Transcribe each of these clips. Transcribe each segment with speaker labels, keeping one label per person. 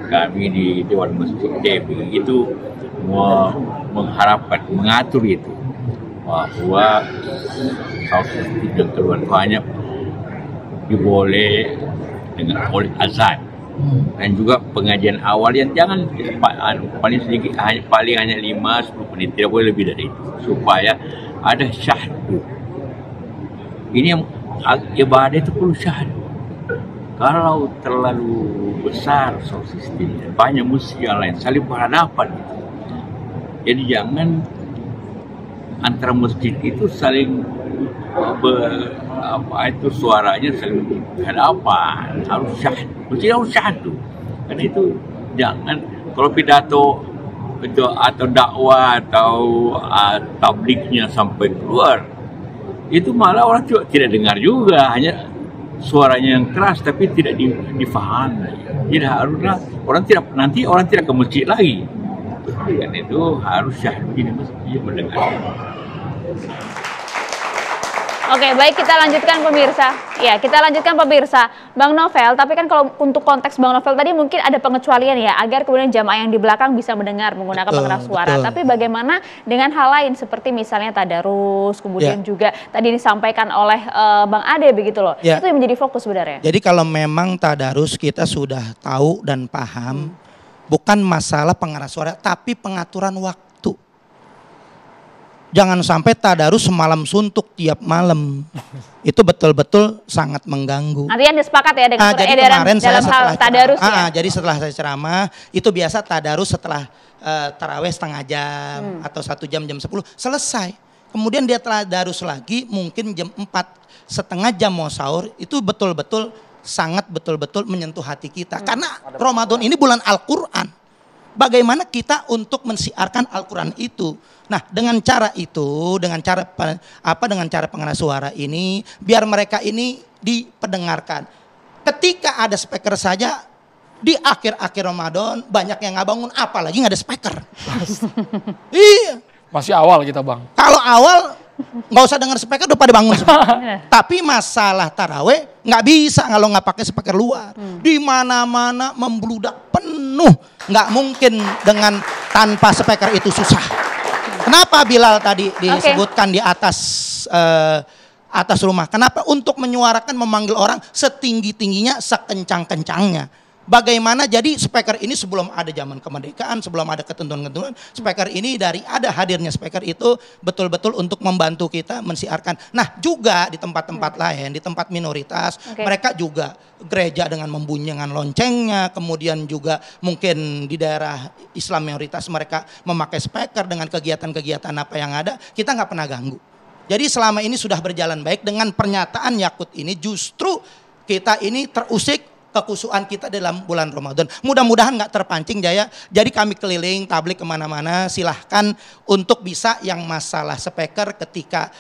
Speaker 1: kami di Dewan Masjid DMI itu mengharapkan, mengatur itu bahwa saus dan keluarganya diboleh dengan oleh azan dan juga pengajian awal yang jangan paling sedikit, paling hanya 5-10 menit, tidak boleh lebih dari itu, supaya ada syahdu. Ini yang ibadah itu perlu syahdu. Kalau terlalu besar sound system, banyak musik yang lain saling berhadapan gitu. Jadi jangan antara masjid itu saling suaranya saling berhadapan, harus syahdu. Masjid harus syahdu. Karena itu jangan kalau pidato itu atau dakwah atau tabliknya sampai keluar, itu malah orang juga tidak dengar juga, hanya suaranya yang keras tapi tidak difahami. Tidak haruslah orang tidak ke masjid lagi. Karena itu harus syahdu di masjid mendengar.
Speaker 2: Oke, baik, kita lanjutkan pemirsa. Ya, kita lanjutkan pemirsa. Bang Novel, tapi kan kalau untuk konteks Bang Novel tadi mungkin ada pengecualian ya, agar kemudian jamaah yang di belakang bisa mendengar menggunakan pengeras suara. Betul. Tapi bagaimana dengan hal lain seperti misalnya tadarus, kemudian juga tadi disampaikan oleh Bang Ade begitu loh. Itu yang menjadi fokus sebenarnya.
Speaker 3: Jadi kalau memang tadarus kita sudah tahu dan paham, bukan masalah pengeras suara, tapi pengaturan waktu. Jangan sampai tadarus semalam suntuk tiap malam. Itu betul-betul sangat mengganggu.
Speaker 2: Artinya Anda sepakat ya dengan peredaran dalam hal tadarus ya?
Speaker 3: Jadi setelah saya ceramah, itu biasa tadarus setelah tarawih setengah jam atau 1 jam, jam 10 selesai. Kemudian dia tadarus lagi mungkin jam 4, setengah jam mau sahur, itu betul-betul sangat betul-betul menyentuh hati kita. Karena Ramadan ini bulan Al-Quran. Bagaimana kita untuk mensiarkan Al-Quran itu? Nah, dengan cara itu, dengan cara pengeras suara ini, biar mereka ini dipendengarkan. Ketika ada speaker saja, di akhir-akhir Ramadan banyak yang nggak bangun, apalagi nggak ada speaker. Iya.
Speaker 4: Masih awal kita Bang.
Speaker 3: Kalau awal nggak usah dengar speaker udah pada bangun semua. Tapi masalah taraweh nggak bisa kalau nggak pakai speaker luar. Di mana-mana membludak penuh, nggak mungkin dengan tanpa speaker itu susah. Kenapa Bilal tadi disebutkan di atas rumah? Kenapa? Untuk menyuarakan, memanggil orang setinggi-tingginya, sekencang-kencangnya. Bagaimana jadi speaker ini sebelum ada zaman kemerdekaan, sebelum ada ketentuan-ketentuan, speaker ini dari ada hadirnya speaker itu betul-betul untuk membantu kita mensiarkan. Nah juga di tempat-tempat lain, di tempat minoritas, mereka juga gereja dengan membunyikan loncengnya, kemudian juga mungkin di daerah Islam minoritas mereka memakai speaker dengan kegiatan-kegiatan apa yang ada, kita nggak pernah ganggu. Jadi selama ini sudah berjalan baik. Dengan pernyataan Yakut ini justru kita ini terusik kekhusyuan kita dalam bulan Ramadan. Mudah-mudahan nggak terpancing Jaya. Jadi kami keliling tablik kemana-mana. Silahkan untuk bisa yang masalah speaker ketika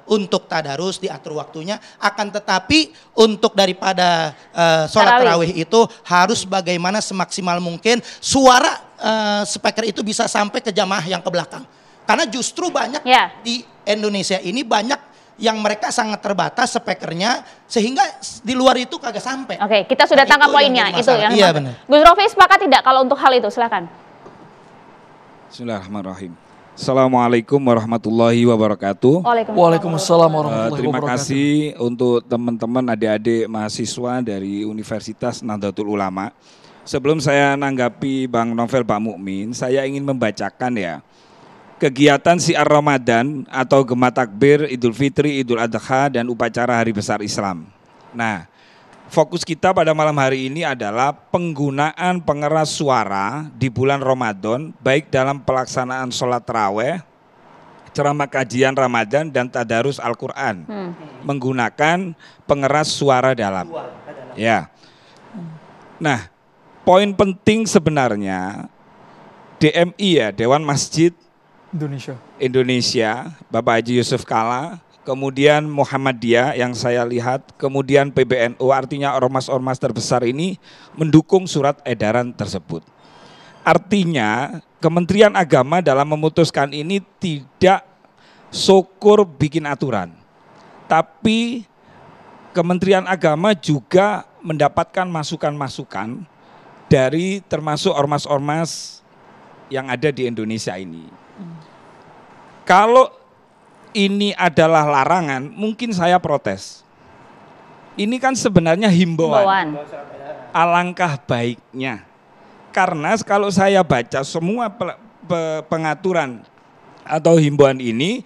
Speaker 3: untuk tadarus diatur waktunya. Akan tetapi untuk daripada sholat tarawih itu harus bagaimana semaksimal mungkin suara speaker itu bisa sampai ke jamaah yang ke belakang. Karena justru banyak di Indonesia ini banyak yang mereka sangat terbatas speakernya sehingga di luar itu kagak sampai.
Speaker 2: Oke, kita sudah tangkap poinnya itu yang.
Speaker 3: Iya benar.
Speaker 2: Gus Rofi sepakat tidak kalau untuk hal itu? Silakan.
Speaker 5: Bismillahirrahmanirrahim. Assalamualaikum warahmatullahi wabarakatuh.
Speaker 4: Waalaikumsalam warahmatullahi wabarakatuh.
Speaker 5: Terima kasih untuk teman-teman adik-adik mahasiswa dari Universitas Nahdlatul Ulama. Sebelum saya nanggapi Bang Novel Pak Mukmin, saya ingin membacakan ya. Kegiatan Syiar Ramadan atau Gema Takbir, Idul Fitri, Idul Adha, dan upacara Hari Besar Islam. Nah, fokus kita pada malam hari ini adalah penggunaan pengeras suara di bulan Ramadan, baik dalam pelaksanaan sholat taraweh, ceramah kajian Ramadan, dan tadarus Al-Quran. Menggunakan pengeras suara dalam. Ya. Nah, poin penting sebenarnya DMI ya, Dewan Masjid Indonesia, Bapak Haji Yusuf Kala, kemudian Muhammadiyah yang saya lihat, kemudian PBNU, artinya ormas-ormas terbesar ini mendukung surat edaran tersebut. Artinya Kementerian Agama dalam memutuskan ini tidak syukur bikin aturan, tapi Kementerian Agama juga mendapatkan masukan-masukan dari termasuk ormas-ormas yang ada di Indonesia ini. Kalau ini adalah larangan, mungkin saya protes. Ini kan sebenarnya himbauan. Alangkah baiknya. Karena kalau saya baca semua pengaturan atau himbauan ini,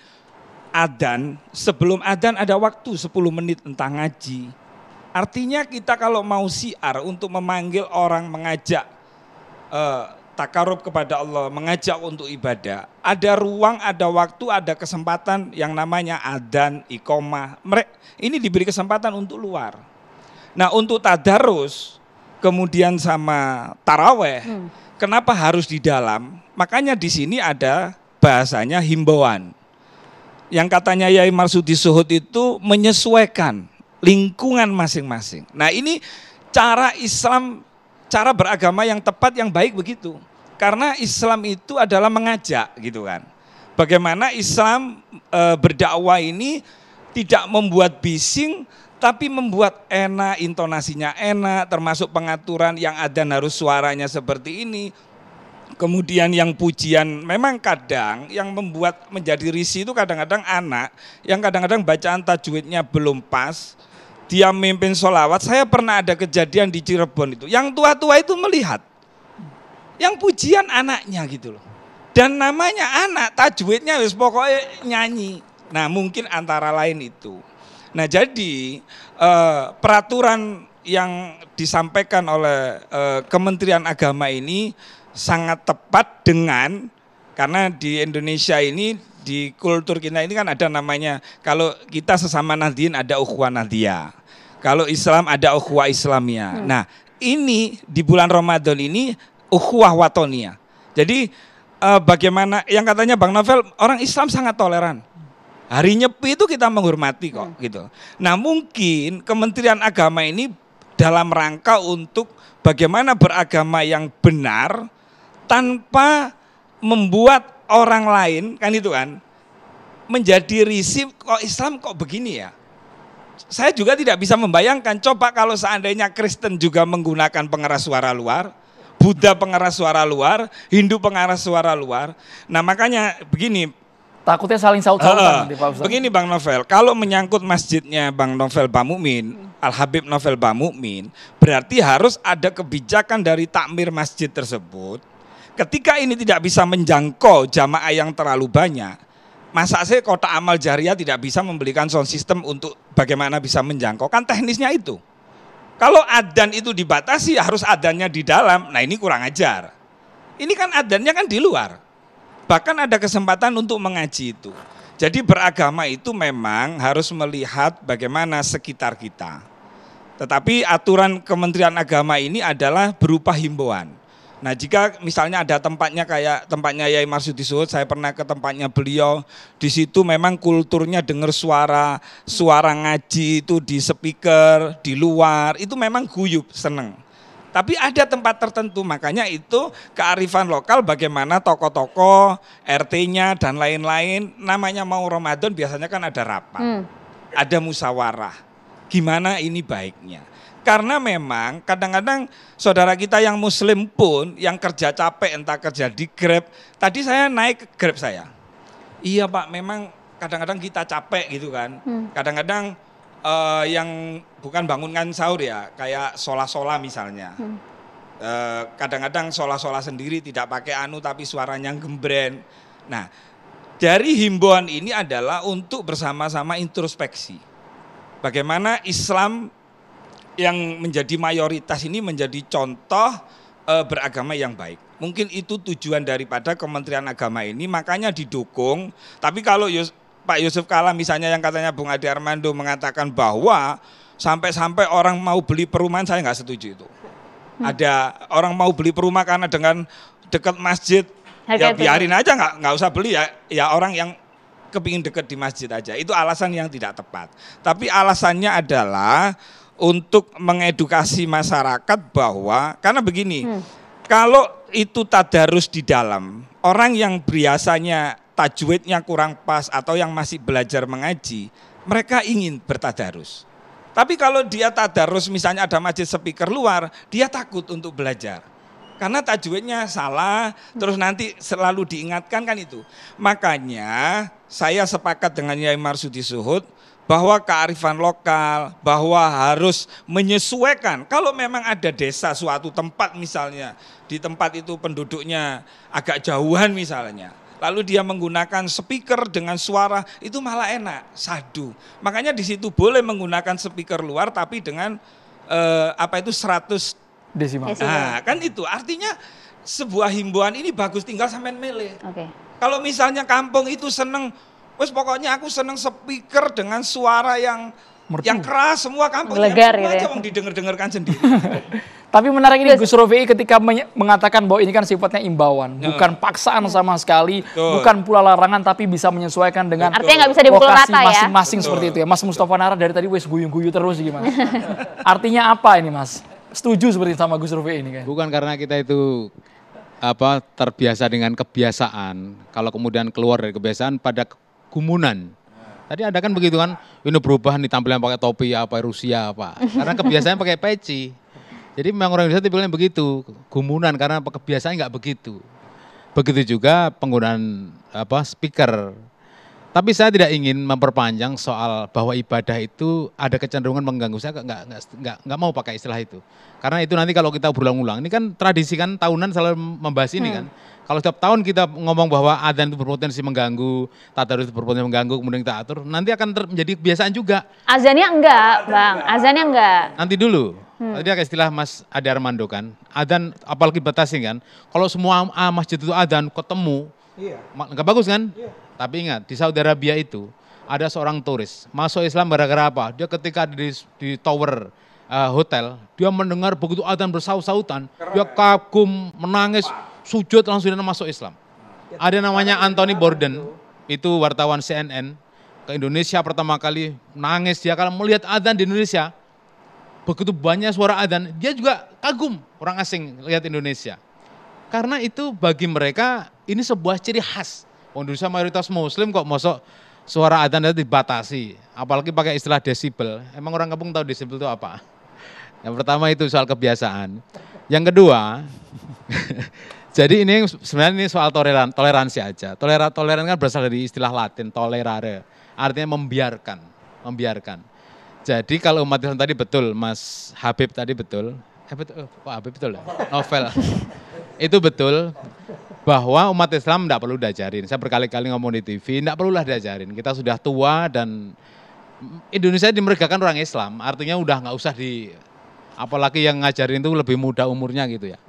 Speaker 5: sebelum adzan ada waktu 10 menit tentang ngaji. Artinya kita kalau mau syiar untuk memanggil orang, mengajak takarub kepada Allah, mengajak untuk ibadah, ada ruang, ada waktu, ada kesempatan yang namanya adzan, iqomah. Ini diberi kesempatan untuk luar. Nah, untuk tadarus, kemudian sama taraweh, kenapa harus di dalam? Makanya di sini ada bahasanya himbauan. Yang katanya Yai Marsudi Suhud itu menyesuaikan lingkungan masing-masing. Nah, ini cara Islam, cara beragama yang tepat, yang baik begitu. Karena Islam itu adalah mengajak gitu kan. Bagaimana Islam berdakwah ini tidak membuat bising, tapi membuat enak, intonasinya enak, termasuk pengaturan yang adzan harus suaranya seperti ini. Kemudian yang pujian, memang kadang yang membuat menjadi risih itu kadang-kadang anak, yang kadang-kadang bacaan tajwidnya belum pas, dia mimpin sholawat. Saya pernah ada kejadian di Cirebon itu, yang tua-tua itu melihat, yang pujian anaknya gitu loh. Dan namanya anak, tajwidnya wis pokoknya nyanyi. Nah, mungkin antara lain itu. Nah, jadi peraturan yang disampaikan oleh Kementerian Agama ini sangat tepat dengan, karena di Indonesia ini, di kultur kita ini kan ada namanya, kalau kita sesama Nahdien ada ukhuwah Nahdiyah, kalau Islam ada ukhuwah Islamiyah. Nah, ini di bulan Ramadan ini ukhuwah watoniyah. Jadi bagaimana yang katanya Bang Novel, orang Islam sangat toleran. Hari Nyepi itu kita menghormati kok gitu. Nah, mungkin Kementerian Agama ini dalam rangka untuk bagaimana beragama yang benar tanpa membuat orang lain, kan itu kan, menjadi risih, kok Islam kok begini ya. Saya juga tidak bisa membayangkan, coba kalau seandainya Kristen juga menggunakan pengeras suara luar, Buddha pengeras suara luar, Hindu pengeras suara luar. Nah, makanya begini,
Speaker 4: Takutnya saling saut-sautan nanti Pak Ustaz.
Speaker 5: Begini Bang Novel, kalau menyangkut masjidnya Bang Novel Bamukmin, Al-Habib Novel Bamukmin, berarti harus ada kebijakan dari takmir masjid tersebut. Ketika ini tidak bisa menjangkau jamaah yang terlalu banyak, masa sih Kota Amal Jariah tidak bisa membelikan sound system untuk bagaimana bisa menjangkau? Kan teknisnya itu. Kalau adzan itu dibatasi, harus adzannya di dalam, nah ini kurang ajar. Ini kan adzannya kan di luar. Bahkan ada kesempatan untuk mengaji itu. Jadi beragama itu memang harus melihat bagaimana sekitar kita. Tetapi aturan Kementerian Agama ini adalah berupa himbauan. Nah, jika misalnya ada tempatnya kayak tempatnya Yai Marsudi Suhud, saya pernah ke tempatnya beliau, di situ memang kulturnya dengar suara ngaji itu di speaker, di luar, itu memang guyup, seneng. Tapi ada tempat tertentu, makanya itu kearifan lokal bagaimana tokoh-tokoh, RT-nya dan lain-lain, namanya mau Ramadan biasanya kan ada rapat, ada musyawarah, gimana ini baiknya. Karena memang kadang-kadang saudara kita yang muslim pun, yang kerja capek, entah kerja di Grab, tadi saya naik ke Grab saya. Iya Pak, memang kadang-kadang kita capek gitu kan, kadang-kadang yang bukan bangunkan sahur ya, kayak sholah misalnya. Kadang-kadang sholah sendiri tidak pakai tapi suaranya gembren. Nah, dari himbauan ini adalah untuk bersama-sama introspeksi. Bagaimana Islam yang menjadi mayoritas ini menjadi contoh beragama yang baik. Mungkin itu tujuan daripada Kementerian Agama ini, makanya didukung. Tapi kalau Pak Yusuf Kala misalnya yang katanya Bung Ade Armando mengatakan bahwa sampai-sampai orang mau beli perumahan, saya nggak setuju itu. Ada orang mau beli perumahan karena dengan dekat masjid, ya biarin aja, nggak usah beli ya orang yang kepingin dekat di masjid aja. Itu alasan yang tidak tepat. Tapi alasannya adalah untuk mengedukasi masyarakat bahwa, karena begini, kalau itu tadarus di dalam, orang yang biasanya tajwidnya kurang pas atau yang masih belajar mengaji, mereka ingin bertadarus. Tapi kalau dia tadarus misalnya ada masjid speaker luar, dia takut untuk belajar. Karena tajwidnya salah, terus nanti selalu diingatkan kan itu. Makanya saya sepakat dengan Yai Marsudi Suhud bahwa kearifan lokal, bahwa harus menyesuaikan. Kalau memang ada desa suatu tempat misalnya, di tempat itu penduduknya agak jauhan misalnya, lalu dia menggunakan speaker dengan suara, itu malah enak, sadu. Makanya di situ boleh menggunakan speaker luar tapi dengan 100
Speaker 4: Desimal.
Speaker 5: Nah, kan itu artinya sebuah himbauan ini bagus, tinggal sampean milih.
Speaker 2: Oke.
Speaker 5: Kalau misalnya kampung itu seneng, wes pokoknya aku seneng speaker dengan suara yang keras, semua kampung
Speaker 2: Gelegar gitu
Speaker 5: aja
Speaker 2: ya.
Speaker 5: wong didengar-dengarkan sendiri.
Speaker 4: Tapi menarik ini Gus Rofi ketika mengatakan bahwa ini kan sifatnya imbauan, bukan paksaan sama sekali, bukan pula larangan, tapi bisa menyesuaikan dengan
Speaker 2: Artinya nggak bisa dipukul
Speaker 4: lokasi
Speaker 2: rata ya.
Speaker 4: masing-masing seperti itu ya. Mas Mustafa Nara dari tadi wes guyu-guyu terus gimana? Artinya apa ini Mas? Setuju seperti sama Gus Rofi ini kan?
Speaker 6: Bukan karena kita itu terbiasa dengan kebiasaan, kalau kemudian keluar dari kebiasaan pada gumunan. Tadi ada kan begitu kan, ini berubah nih tampilan pakai topi apa Rusia apa. Karena kebiasaan pakai peci. Jadi memang orang Indonesia tipenya begitu, gumunan karena kebiasaan nggak begitu. Begitu juga penggunaan speaker. Tapi saya tidak ingin memperpanjang soal bahwa ibadah itu ada kecenderungan mengganggu. Saya nggak mau pakai istilah itu. Karena itu nanti kalau kita berulang-ulang, ini kan tradisi kan tahunan selalu membahas ini kan. Kalau setiap tahun kita ngomong bahwa adzan itu berpotensi mengganggu, tadarus itu berpotensi mengganggu, kemudian kita atur, nanti akan menjadi kebiasaan juga.
Speaker 2: Azannya enggak, Bang. Azannya enggak.
Speaker 6: Nanti dulu. Tadi ada istilah Mas Ade Armando kan. Adzan apalagi batasi kan. Kalau semua masjid itu adzan ketemu, nggak bagus kan? Tapi ingat, di Saudi Arabia itu ada seorang turis masuk Islam gara-gara apa? Dia ketika di tower hotel, dia mendengar begitu adzan bersaut-sautan, dia kagum, menangis, sujud langsung dia masuk Islam. Ada namanya Anthony Bourdain, itu wartawan CNN ke Indonesia pertama kali, nangis dia kalau melihat adzan di Indonesia. Begitu banyak suara adzan, dia juga kagum orang asing lihat Indonesia. Karena itu bagi mereka ini sebuah ciri khas. Indonesia mayoritas muslim kok masuk suara adzan itu dibatasi. Apalagi pakai istilah desibel. Emang orang kampung tahu desibel itu apa? Yang pertama itu soal kebiasaan. Yang kedua, jadi ini sebenarnya ini soal toleransi aja. Toleran kan berasal dari istilah Latin, tolerare. Artinya membiarkan. Jadi kalau umat Islam tadi betul, Mas Habib tadi betul. Habib betul ya? Novel. Itu betul. Bahwa umat Islam tidak perlu diajarin. Saya berkali-kali ngomong di TV, tidak perlulah diajarin. Kita sudah tua dan Indonesia dimergakan orang Islam, artinya udah nggak usah apalagi yang ngajarin itu lebih muda umurnya gitu ya.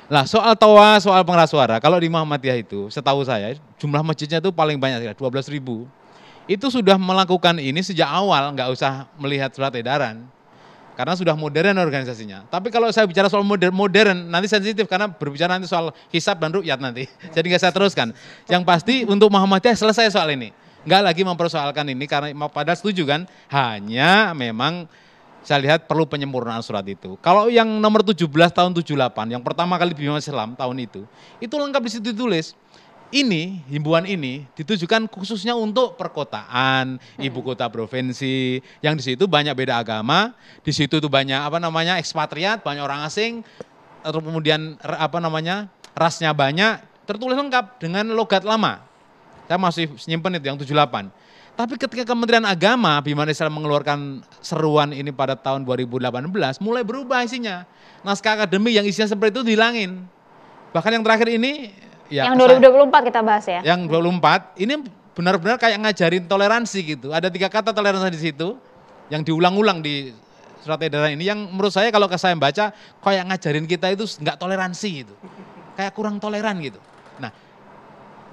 Speaker 6: Nah soal toa, soal pengeras suara, kalau di Muhammadiyah itu, setahu saya jumlah masjidnya itu paling banyak, 12.000. Itu sudah melakukan ini sejak awal, nggak usah melihat surat edaran. Karena sudah modern organisasinya. Tapi kalau saya bicara soal modern nanti sensitif karena berbicara nanti soal hisab dan ru'yat nanti. Jadi nggak saya teruskan. Yang pasti untuk Muhammadiyah selesai soal ini. Nggak lagi mempersoalkan ini karena padahal setuju kan. Hanya memang saya lihat perlu penyempurnaan surat itu. Kalau yang nomor 17 tahun 78 yang pertama kali Bima Islam tahun itu lengkap di situ ditulis. Himbauan ini ditujukan khususnya untuk perkotaan, ibu kota provinsi, yang di situ banyak beda agama, di situ tuh banyak ekspatriat, banyak orang asing, atau kemudian rasnya banyak, tertulis lengkap dengan logat lama. Saya masih nyimpen itu yang 78. Tapi ketika Kementerian Agama Bima Islam mengeluarkan seruan ini pada tahun 2018, mulai berubah isinya. Naskah akademik yang isinya seperti itu dihilangin. Bahkan yang terakhir ini
Speaker 2: yang 2024 kita bahas ya.
Speaker 6: Yang 2024 ini benar-benar kayak ngajarin toleransi gitu. Ada 3 kata toleransi di situ yang diulang-ulang di surat edaran ini yang menurut saya kalau saya baca kayak ngajarin kita itu nggak toleransi gitu. Kayak kurang toleran gitu. Nah,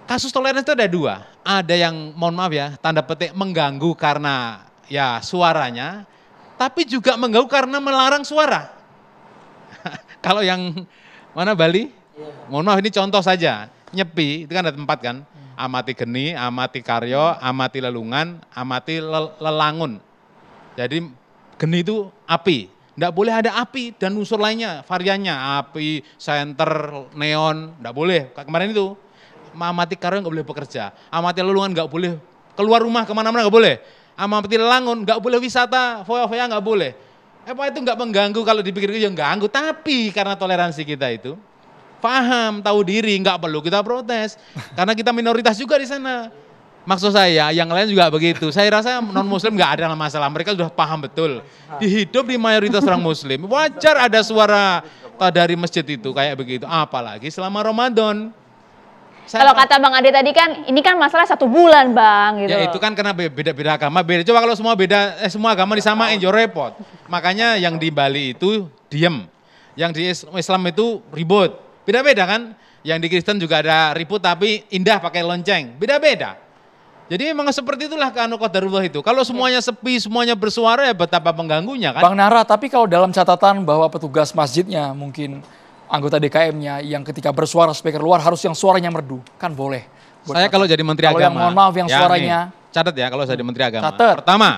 Speaker 6: kasus toleransi itu ada 2. Ada yang mohon maaf ya, tanda petik mengganggu karena ya suaranya, tapi juga mengganggu karena melarang suara. Kalau yang mana Bali? Mohon maaf ini contoh saja, Nyepi itu kan ada tempat kan, amati geni, amati karyo, amati lelungan, amati lelangun. Jadi geni itu api, tidak boleh ada api dan unsur lainnya, variannya, api, senter, neon, tidak boleh. Kemarin itu, amati karyo nggak boleh bekerja, amati lelungan nggak boleh keluar rumah kemana-mana nggak boleh, amati lelangun nggak boleh wisata, foya-foya nggak boleh. Apa itu nggak mengganggu kalau dipikir ya ganggu, tapi karena toleransi kita itu, paham, tahu diri, nggak perlu kita protes. Karena kita minoritas juga di sana. Maksud saya, yang lain juga begitu. Saya rasa non-muslim nggak ada masalah, mereka sudah paham betul. Hidup di mayoritas orang muslim, wajar ada suara dari masjid itu kayak begitu. Apalagi selama Ramadan.
Speaker 2: Kalau kata Bang Ade tadi kan, ini kan masalah 1 bulan Bang. Gitu.
Speaker 6: Ya itu kan karena beda-beda agama, beda. Coba kalau semua agama disamain, jo repot. Makanya yang di Bali itu diem, yang di Islam itu ribut. Beda-beda kan, yang di Kristen juga ada ribut tapi indah pakai lonceng, beda-beda. Jadi memang seperti itulah qadarullah itu. Kalau semuanya sepi, semuanya bersuara ya betapa pengganggunya kan.
Speaker 4: Bang Nara, tapi kalau dalam catatan bahwa petugas masjidnya mungkin anggota DKM-nya yang ketika bersuara speaker luar harus yang suaranya merdu, kan boleh.
Speaker 6: Saya kalau jadi Menteri
Speaker 4: Agama.
Speaker 6: Agama,
Speaker 4: Yang mohon maaf yang suaranya.
Speaker 6: Nih, catat ya kalau saya jadi Menteri Agama.
Speaker 4: Catat.
Speaker 6: Pertama,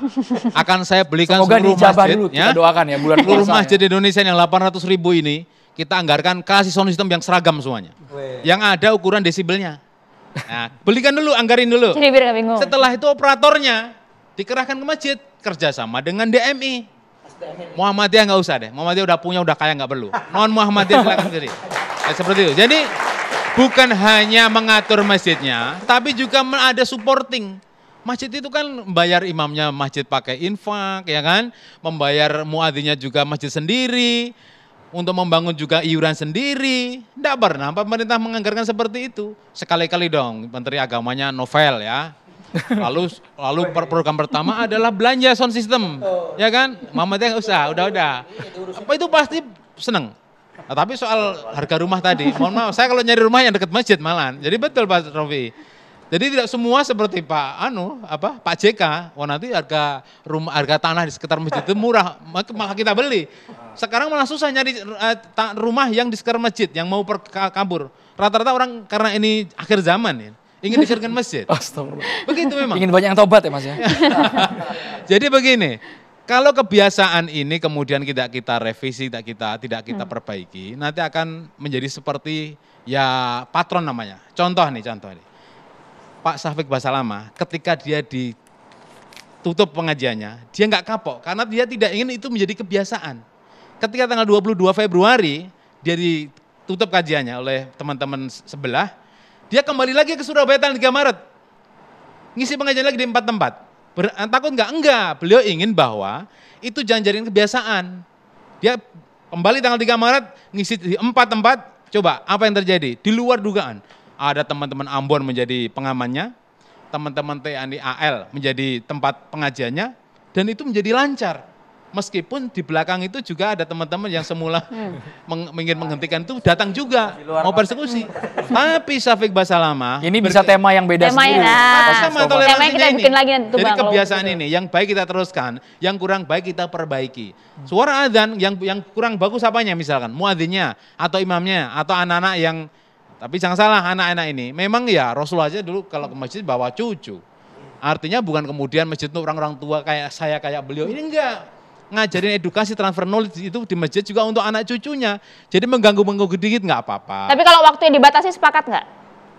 Speaker 6: akan saya belikan
Speaker 4: Semoga
Speaker 6: seluruh
Speaker 4: dijabah
Speaker 6: masjid,
Speaker 4: dulu, kita doakan ya bulan
Speaker 6: seluruh
Speaker 4: puasa
Speaker 6: masjid
Speaker 4: ya.
Speaker 6: Indonesia yang 800.000 ini, kita anggarkan kasih sound system yang seragam semuanya. Yang ada ukuran desibelnya. Nah, belikan dulu, anggarin dulu.
Speaker 2: Jadi biar nggak bingung.
Speaker 6: Setelah itu operatornya dikerahkan ke masjid, kerjasama dengan DMI. Muhammadiyah nggak usah deh, Muhammadiyah udah punya, udah kaya nggak perlu. Non Muhammadiyah silakan sendiri. Seperti itu. Jadi bukan hanya mengatur masjidnya, tapi juga ada supporting. Masjid itu kan membayar imamnya masjid pakai infak, ya kan? Membayar muadzinnya juga masjid sendiri. Untuk membangun juga iuran sendiri. Tidak pernah pemerintah menganggarkan seperti itu. Sekali-kali dong Menteri Agamanya novel ya. Lalu program pertama adalah belanja sound system. Ya kan? Muhammadiyah nggak usah, udah. Apa itu pasti seneng. Nah, tapi soal harga rumah tadi, mohon maaf, saya kalau nyari rumah yang dekat masjid malah. Jadi betul Pak Rofi. Jadi tidak semua seperti Pak JK. Wah nanti harga tanah di sekitar masjid itu murah, malah kita beli. Sekarang malah susah nyari rumah yang di sekitar masjid yang mau kabur. Rata-rata orang karena ini akhir zaman ya, ingin dijadikan masjid.
Speaker 4: Astagfirullah.
Speaker 6: Begitu memang.
Speaker 4: Ingin banyak yang tobat ya Mas ya.
Speaker 6: Jadi begini, kalau kebiasaan ini kemudian kita revisi, tidak kita perbaiki, nanti akan menjadi seperti ya patron namanya. Contoh nih. Pak Syafiq Basalamah ketika dia ditutup pengajiannya, dia nggak kapok karena dia tidak ingin itu menjadi kebiasaan. Ketika tanggal 22 Februari dia ditutup kajiannya oleh teman-teman sebelah, dia kembali lagi ke Surabaya tanggal 3 Maret. Ngisi pengajian lagi di 4 tempat. Takut nggak? Enggak. Beliau ingin bahwa itu jangan jadiin kebiasaan. Dia kembali tanggal 3 Maret ngisi di 4 tempat. Coba apa yang terjadi? Di luar dugaan. Ada teman-teman Ambon menjadi pengamannya, teman-teman TNI AL menjadi tempat pengajiannya, dan itu menjadi lancar. Meskipun di belakang itu juga ada teman-teman yang semula ingin menghentikan itu datang juga, mau persekusi. Tapi Syafiq Basalamah
Speaker 4: Ini bisa tema yang beda sendiri.
Speaker 6: sama toleransinya
Speaker 2: temanya kita bikin lagi nanti tuh
Speaker 6: Jadi
Speaker 2: Bang, kalau
Speaker 6: kebiasaan
Speaker 2: gitu.
Speaker 6: ini, yang baik kita teruskan, yang kurang baik kita perbaiki. Suara adzan yang kurang bagus apanya misalkan, muadzinnya atau imamnya atau anak-anak yang. Tapi jangan salah, anak-anak ini memang ya Rasulullah aja dulu kalau ke masjid bawa cucu. Artinya bukan kemudian masjid itu orang-orang tua kayak saya, kayak beliau. Ini enggak. Ngajarin edukasi transfer knowledge itu di masjid juga untuk anak cucunya. Jadi mengganggu dikit nggak apa-apa.
Speaker 2: Tapi kalau waktunya dibatasi sepakat nggak?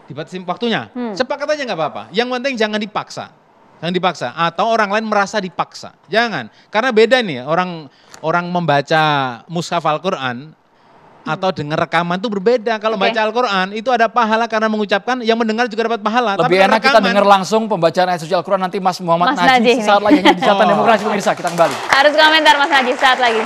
Speaker 6: Dibatasi waktunya? Sepakat aja nggak apa-apa. Yang penting jangan dipaksa. Jangan dipaksa. Atau orang lain merasa dipaksa. Jangan. Karena beda nih orang membaca mushaf Al-Quran atau dengar rekaman itu berbeda. Kalau baca Al-Quran itu ada pahala karena mengucapkan, yang mendengar juga dapat pahala.
Speaker 4: Lebih
Speaker 6: tapi
Speaker 4: enak kita dengar langsung pembacaan ayat suci Al-Quran nanti Mas Muhammad
Speaker 2: Mas
Speaker 4: Najih
Speaker 2: Najih
Speaker 4: saat lagi di catatan demokrasi pemirsa. Kita kembali.
Speaker 2: Harus komentar Mas Najib saat lagi.